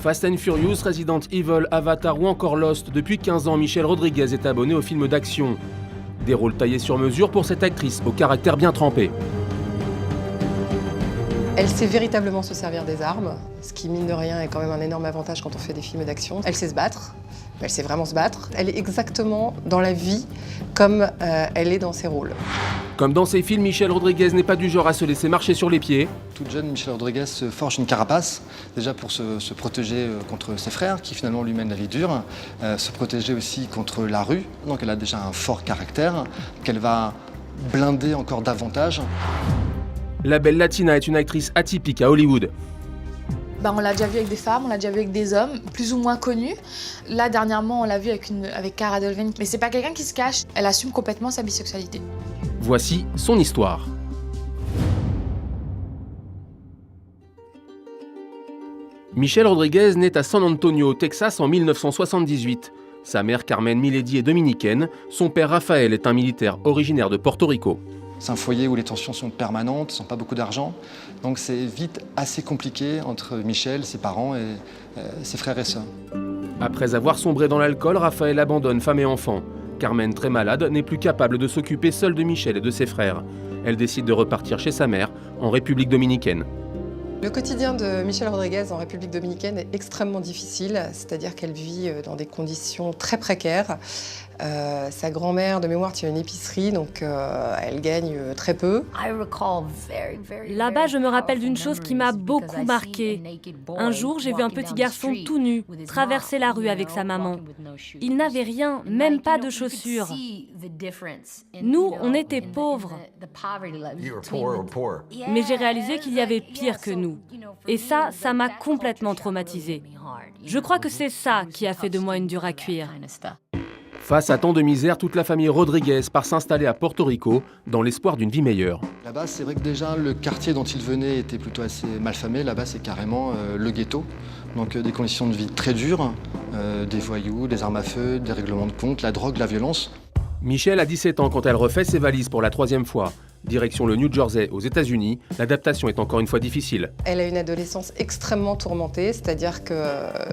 Fast and Furious, Resident Evil, Avatar ou encore Lost, depuis 15 ans, Michelle Rodriguez est abonnée aux films d'action. Des rôles taillés sur mesure pour cette actrice, au caractère bien trempé. Elle sait véritablement se servir des armes, ce qui, mine de rien, est quand même un énorme avantage quand on fait des films d'action. Elle sait se battre, elle sait vraiment se battre. Elle est exactement dans la vie comme elle est dans ses rôles. Comme dans ses films, Michelle Rodriguez n'est pas du genre à se laisser marcher sur les pieds. Toute jeune, Michelle Rodriguez se forge une carapace, déjà pour se protéger contre ses frères, qui finalement lui mènent la vie dure, se protéger aussi contre la rue. Donc elle a déjà un fort caractère, qu'elle va blinder encore davantage. La belle Latina est une actrice atypique à Hollywood. On l'a déjà vu avec des femmes, on l'a déjà vu avec des hommes, plus ou moins connus. Là, dernièrement, on l'a vu avec Cara Delevingne. Mais c'est pas quelqu'un qui se cache, elle assume complètement sa bisexualité. Voici son histoire. Michelle Rodriguez naît à San Antonio, au Texas en 1978. Sa mère Carmen Milady est dominicaine, son père Raphaël est un militaire originaire de Porto Rico. C'est un foyer où les tensions sont permanentes, sans pas beaucoup d'argent. Donc c'est vite assez compliqué entre Michelle, ses parents et ses frères et sœurs. Après avoir sombré dans l'alcool, Raphaël abandonne femme et enfants. Carmen, très malade, n'est plus capable de s'occuper seule de Michelle et de ses frères. Elle décide de repartir chez sa mère, en République dominicaine. Le quotidien de Michelle Rodriguez en République dominicaine est extrêmement difficile, c'est-à-dire qu'elle vit dans des conditions très précaires. Sa grand-mère, de mémoire, tient une épicerie, donc elle gagne très peu. Là-bas, je me rappelle d'une chose qui m'a beaucoup marquée. Un jour, j'ai vu un petit garçon tout nu traverser la rue avec sa maman. Il n'avait rien, même pas de chaussures. Nous, on était pauvres. Mais j'ai réalisé qu'il y avait pire que nous. Et ça m'a complètement traumatisée. Je crois que c'est ça qui a fait de moi une dure à cuire. Face à tant de misère, toute la famille Rodriguez part s'installer à Porto Rico dans l'espoir d'une vie meilleure. Là-bas, c'est vrai que déjà, le quartier dont ils venaient était plutôt assez malfamé. Là-bas, c'est carrément le ghetto. Donc des conditions de vie très dures, des voyous, des armes à feu, des règlements de compte, la drogue, la violence. Michelle a 17 ans quand elle refait ses valises pour la 3e fois. Direction le New Jersey, aux États-Unis, l'adaptation est encore une fois difficile. Elle a une adolescence extrêmement tourmentée, c'est-à-dire que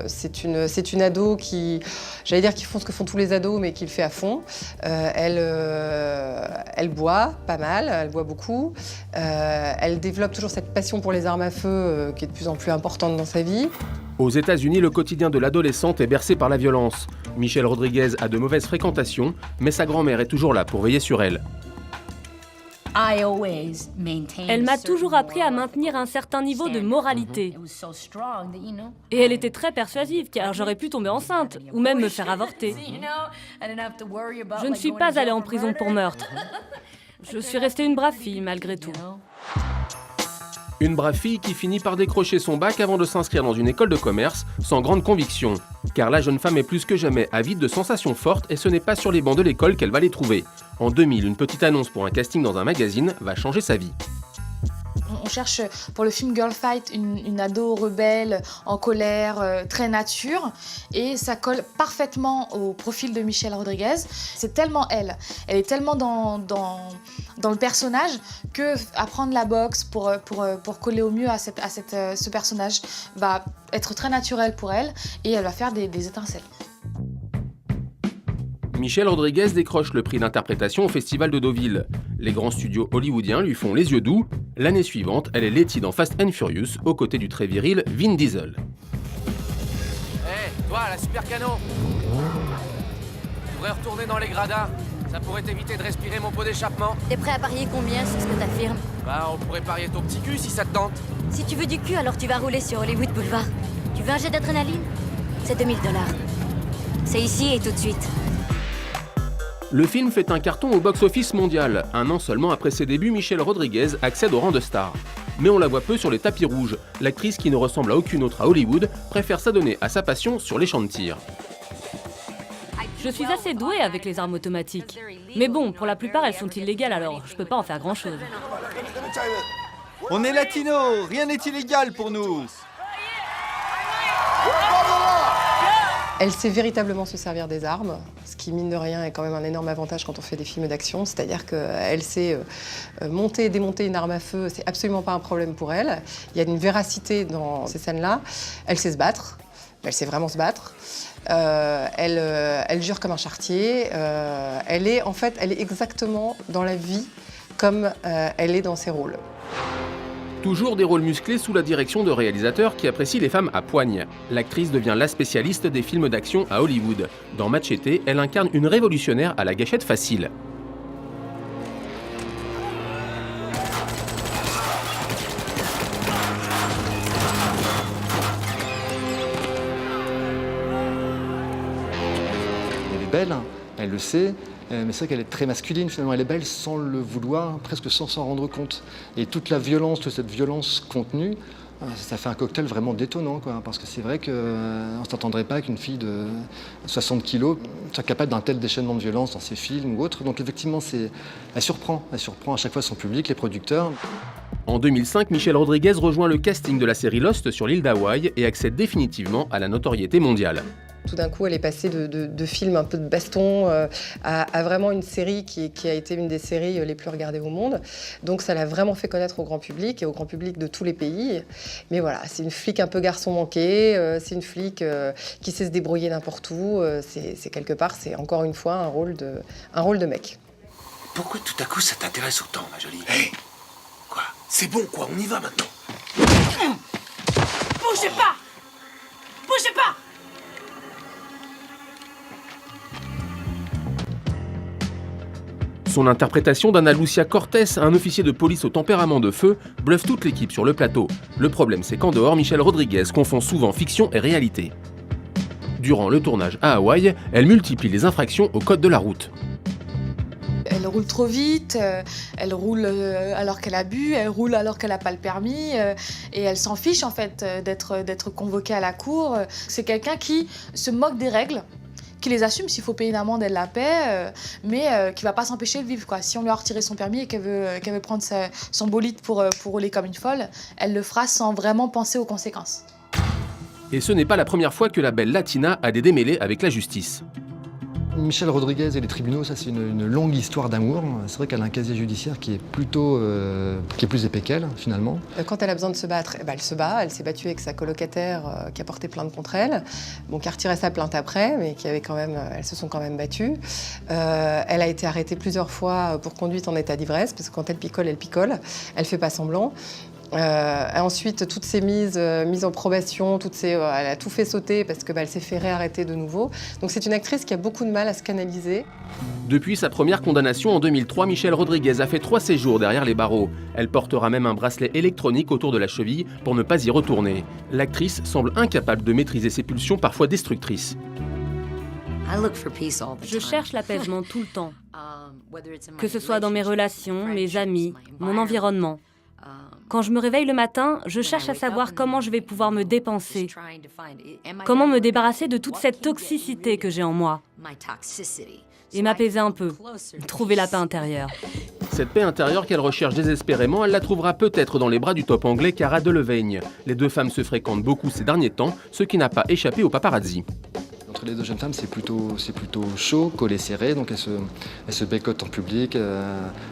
c'est une ado qui, j'allais dire qu'ils font ce que font tous les ados, mais qui le fait à fond. Elle boit pas mal, elle boit beaucoup. Elle développe toujours cette passion pour les armes à feu qui est de plus en plus importante dans sa vie. Aux États-Unis, le quotidien de l'adolescente est bercé par la violence. Michelle Rodriguez a de mauvaises fréquentations, mais sa grand-mère est toujours là pour veiller sur elle. Elle m'a toujours appris à maintenir un certain niveau de moralité. Et elle était très persuasive, car j'aurais pu tomber enceinte, ou même me faire avorter. Je ne suis pas allée en prison pour meurtre. Je suis restée une brave fille, malgré tout. Une brave fille qui finit par décrocher son bac avant de s'inscrire dans une école de commerce, sans grande conviction. Car la jeune femme est plus que jamais avide de sensations fortes et ce n'est pas sur les bancs de l'école qu'elle va les trouver. En 2000, une petite annonce pour un casting dans un magazine va changer sa vie. On cherche pour le film Girl Fight une ado rebelle, en colère, très nature. Et ça colle parfaitement au profil de Michelle Rodriguez. C'est tellement elle. Elle est tellement dans le personnage que apprendre la boxe pour coller au mieux à ce personnage va être très naturel pour elle et elle va faire des étincelles. Michelle Rodriguez décroche le prix d'interprétation au Festival de Deauville. Les grands studios hollywoodiens lui font les yeux doux. L'année suivante, elle est Letty dans Fast and Furious, aux côtés du très viril Vin Diesel. Hé, toi, la super canon! Tu devrais retourner dans les gradins. Ça pourrait t'éviter de respirer mon pot d'échappement. T'es prêt à parier combien, c'est ce que t'affirmes? On pourrait parier ton petit cul si ça te tente. Si tu veux du cul, alors tu vas rouler sur Hollywood Boulevard. Tu veux un jet d'adrénaline? C'est 2000 $. C'est ici et tout de suite. Le film fait un carton au box-office mondial. Un an seulement après ses débuts, Michelle Rodriguez accède au rang de star. Mais on la voit peu sur les tapis rouges. L'actrice qui ne ressemble à aucune autre à Hollywood préfère s'adonner à sa passion sur les champs de tir. Je suis assez douée avec les armes automatiques. Mais bon, pour la plupart, elles sont illégales, alors je peux pas en faire grand-chose. On est latinos, rien n'est illégal pour nous. Elle sait véritablement se servir des armes, ce qui, mine de rien, est quand même un énorme avantage quand on fait des films d'action. C'est-à-dire qu'elle sait monter et démonter une arme à feu, c'est absolument pas un problème pour elle. Il y a une véracité dans ces scènes-là. Elle sait se battre, Elle sait vraiment se battre. Elle jure comme un charretier. Elle est exactement dans la vie comme elle est dans ses rôles. Toujours des rôles musclés sous la direction de réalisateurs qui apprécient les femmes à poigne. L'actrice devient la spécialiste des films d'action à Hollywood. Dans Machete, elle incarne une révolutionnaire à la gâchette facile. Elle est belle, elle le sait. Mais c'est vrai qu'elle est très masculine, finalement, elle est belle sans le vouloir, presque sans s'en rendre compte. Et toute la violence, toute cette violence contenue, ça fait un cocktail vraiment détonnant, quoi. Parce que c'est vrai qu'on ne s'attendrait pas qu'une fille de 60 kilos soit capable d'un tel déchaînement de violence dans ses films ou autres. Donc effectivement, elle surprend à chaque fois son public, les producteurs. En 2005, Michelle Rodriguez rejoint le casting de la série Lost sur l'île d'Hawaï et accède définitivement à la notoriété mondiale. Tout d'un coup, elle est passée de films un peu de baston à vraiment une série qui a été une des séries les plus regardées au monde. Donc ça l'a vraiment fait connaître au grand public et au grand public de tous les pays. Mais voilà, c'est une flic un peu garçon manqué, c'est une flic qui sait se débrouiller n'importe où. C'est quelque part, c'est encore une fois un rôle de mec. Pourquoi tout à coup ça t'intéresse autant, ma jolie? Hé, quoi? C'est bon, quoi, on y va maintenant. Bougez pas! Bougez pas! Son interprétation d'Ana Lucia Cortés, un officier de police au tempérament de feu, bluffe toute l'équipe sur le plateau. Le problème, c'est qu'en dehors, Michelle Rodriguez confond souvent fiction et réalité. Durant le tournage à Hawaï, elle multiplie les infractions au code de la route. Elle roule trop vite, elle roule alors qu'elle a bu, elle roule alors qu'elle n'a pas le permis, et elle s'en fiche en fait d'être convoquée à la cour. C'est quelqu'un qui se moque des règles, qui les assume. S'il faut payer une amende, elle la paie, mais qui va pas s'empêcher de vivre, quoi. Si on lui a retiré son permis et qu'elle veut prendre son bolide pour rouler comme une folle, elle le fera sans vraiment penser aux conséquences. Et ce n'est pas la première fois que la belle Latina a des démêlés avec la justice. Michelle Rodriguez et les tribunaux, ça c'est une longue histoire d'amour. C'est vrai qu'elle a un casier judiciaire qui est plus épais qu'elle, finalement. Quand elle a besoin de se battre, elle se bat. Elle s'est battue avec sa colocataire qui a porté plainte contre elle, qui a retiré sa plainte après, mais elles se sont quand même battues. Elle a été arrêtée plusieurs fois pour conduite en état d'ivresse, parce que quand elle picole, elle fait pas semblant. Ensuite, toutes ces mises en probation, elle a tout fait sauter parce qu'elle s'est fait réarrêter de nouveau. Donc c'est une actrice qui a beaucoup de mal à se canaliser. Depuis sa première condamnation en 2003, Michelle Rodriguez a fait 3 séjours derrière les barreaux. Elle portera même un bracelet électronique autour de la cheville pour ne pas y retourner. L'actrice semble incapable de maîtriser ses pulsions parfois destructrices. Je cherche l'apaisement tout le temps, que ce soit dans mes relations, mes amis, mon environnement. Quand je me réveille le matin, je cherche à savoir comment je vais pouvoir me dépenser, comment me débarrasser de toute cette toxicité que j'ai en moi, et m'apaiser un peu, trouver la paix intérieure. Cette paix intérieure qu'elle recherche désespérément, elle la trouvera peut-être dans les bras du top anglais Cara Delevingne. Les deux femmes se fréquentent beaucoup ces derniers temps, ce qui n'a pas échappé aux paparazzi. Entre les deux jeunes femmes, c'est plutôt chaud, collé serré, donc elles se bécotent en public,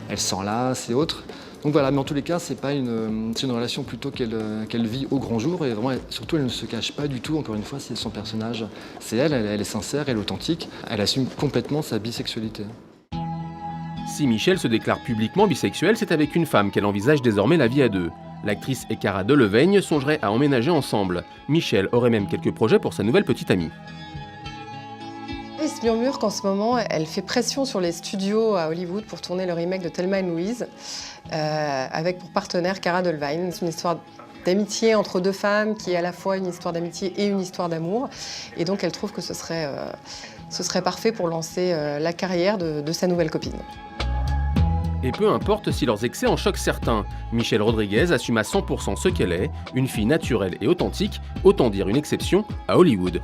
elles s'enlacent et autres. Donc voilà, mais en tous les cas, c'est une relation plutôt qu'elle vit au grand jour, et vraiment, surtout, elle ne se cache pas du tout. Encore une fois, c'est son personnage, c'est elle est sincère, elle est authentique, elle assume complètement sa bisexualité. Si Michelle se déclare publiquement bisexuelle, c'est avec une femme qu'elle envisage désormais la vie à deux. L'actrice et Cara Delevingne songeraient à emménager ensemble. Michelle aurait même quelques projets pour sa nouvelle petite amie. Il se murmure qu'en ce moment, elle fait pression sur les studios à Hollywood pour tourner le remake de Thelma et Louise, avec pour partenaire Cara Delevingne. C'est une histoire d'amitié entre deux femmes qui est à la fois une histoire d'amitié et une histoire d'amour. Et donc elle trouve que ce serait parfait pour lancer la carrière de sa nouvelle copine. Et peu importe si leurs excès en choquent certains, Michelle Rodriguez assume à 100% ce qu'elle est, une fille naturelle et authentique, autant dire une exception à Hollywood.